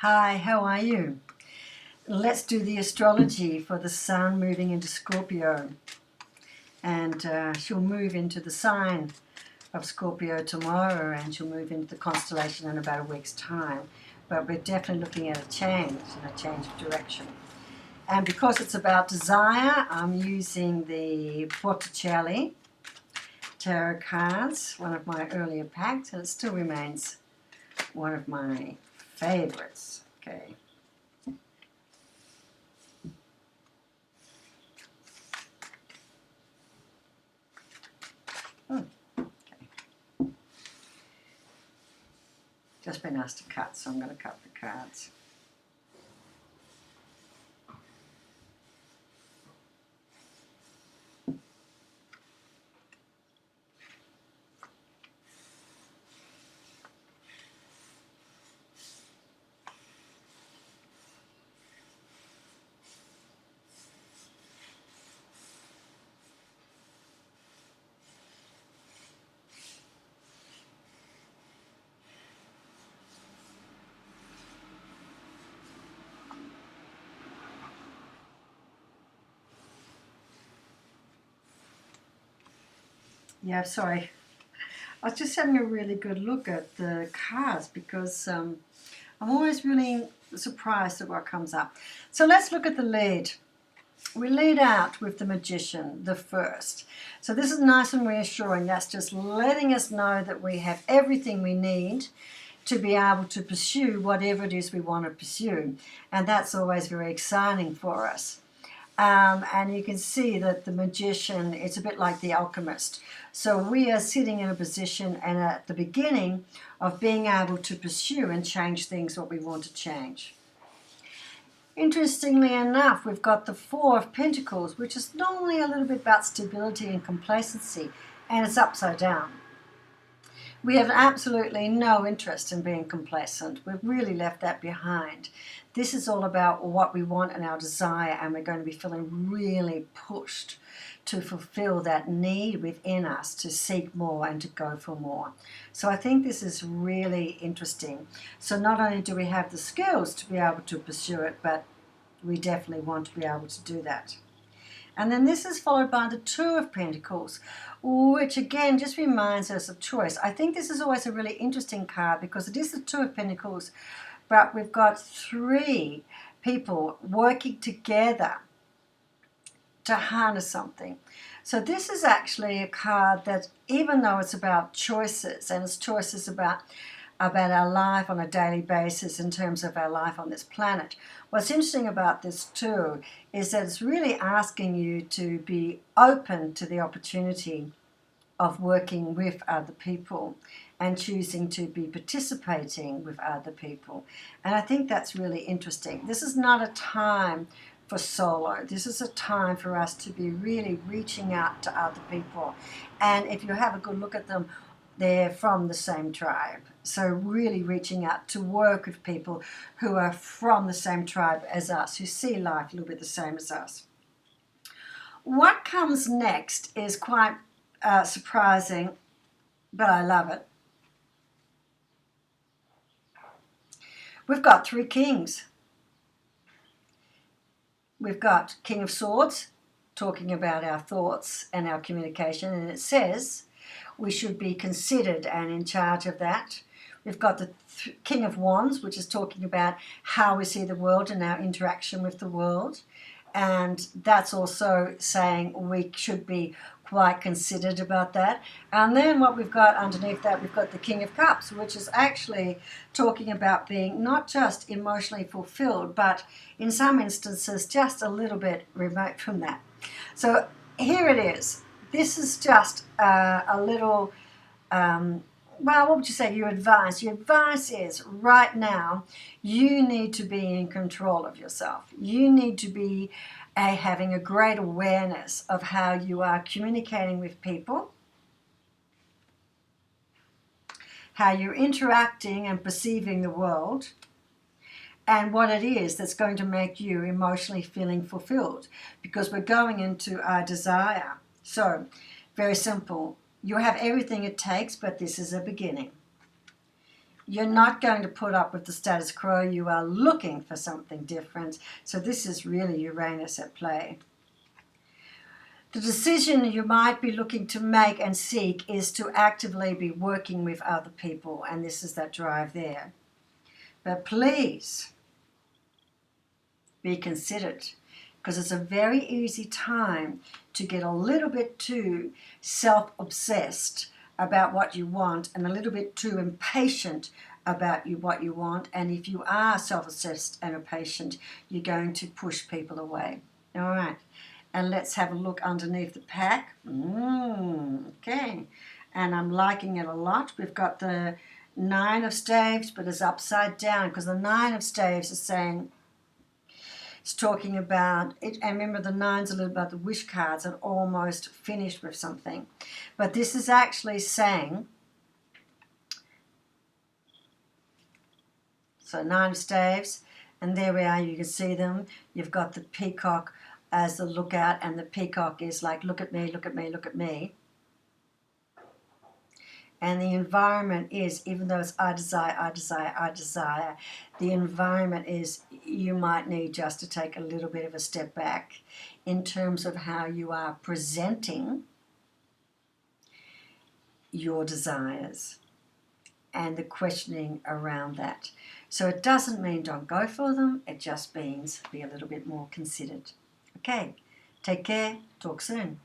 Hi, how are you? Let's do the astrology for the Sun moving into Scorpio. And she'll move into the sign of Scorpio tomorrow, and she'll move into the constellation in about a week's time. But we're definitely looking at a change and a change of direction. And because it's about desire, I'm using the Botticelli tarot cards, one of my earlier packs, and it still remains one of my favorites. Okay. Just been asked to cut, so I'm going to cut the cards. Yeah, sorry. I was just having a really good look at the cards because I'm always really surprised at what comes up. So let's look at the lead. We lead out with the Magician, the first. So this is nice and reassuring. That's just letting us know that we have everything we need to be able to pursue whatever it is we want to pursue. And that's always very exciting for us. And you can see that the Magician is a bit like the alchemist. So we are sitting in a position and at the beginning of being able to pursue and change things what we want to change. Interestingly enough, we've got the Four of Pentacles, which is normally a little bit about stability and complacency, and it's upside down. We have absolutely no interest in being complacent. We've really left that behind. This is all about what we want and our desire, and we're going to be feeling really pushed to fulfill that need within us to seek more and to go for more. So I think this is really interesting. So not only do we have the skills to be able to pursue it, but we definitely want to be able to do that. And then this is followed by the Two of Pentacles, which again just reminds us of choice. I think this is always a really interesting card because it is the Two of Pentacles, but we've got three people working together to harness something. So this is actually a card that, even though it's about choices, and it's choices about our life on a daily basis in terms of our life on this planet. What's interesting about this too is that it's really asking you to be open to the opportunity of working with other people and choosing to be participating with other people. And I think that's really interesting. This is not a time for solo. This is a time for us to be really reaching out to other people. And if you have a good look at them, they're from the same tribe. So really reaching out to work with people who are from the same tribe as us, who see life a little bit the same as us. What comes next is quite surprising, but I love it. We've got three kings. We've got King of Swords, talking about our thoughts and our communication, and it says we should be considered and in charge of that. We've got the King of Wands, which is talking about how we see the world and our interaction with the world. And that's also saying we should be quite considered about that. And then what we've got underneath that, we've got the King of Cups, which is actually talking about being not just emotionally fulfilled, but in some instances just a little bit remote from that. So here it is. This is just a little, well, what would you say? Your advice. Your advice is right now, you need to be in control of yourself. You need to be having a great awareness of how you are communicating with people, how you're interacting and perceiving the world, and what it is that's going to make you emotionally feeling fulfilled, because we're going into our desire. So, very simple. You have everything it takes, but this is a beginning. You're not going to put up with the status quo. You are looking for something different. So this is really Uranus at play. The decision you might be looking to make and seek is to actively be working with other people, and this is that drive there. But please be considered, because it's a very easy time to get a little bit too self-obsessed about what you want and a little bit too impatient about what you want. And if you are self-obsessed and impatient, you're going to push people away. All right. And let's have a look underneath the pack. Okay. And I'm liking it a lot. We've got the 9 of staves, but it's upside down, because the 9 of staves is saying, it's talking about it. And remember, the 9's a little about the wish cards and almost finished with something. But this is actually saying, so 9 of staves, and there we are, you can see them. You've got the peacock as the lookout, and the peacock is like, look at me, look at me, look at me. And the environment is, even though it's I desire, I desire, I desire, the environment is you might need just to take a little bit of a step back in terms of how you are presenting your desires and the questioning around that. So it doesn't mean don't go for them, it just means be a little bit more considered. Okay, take care, talk soon.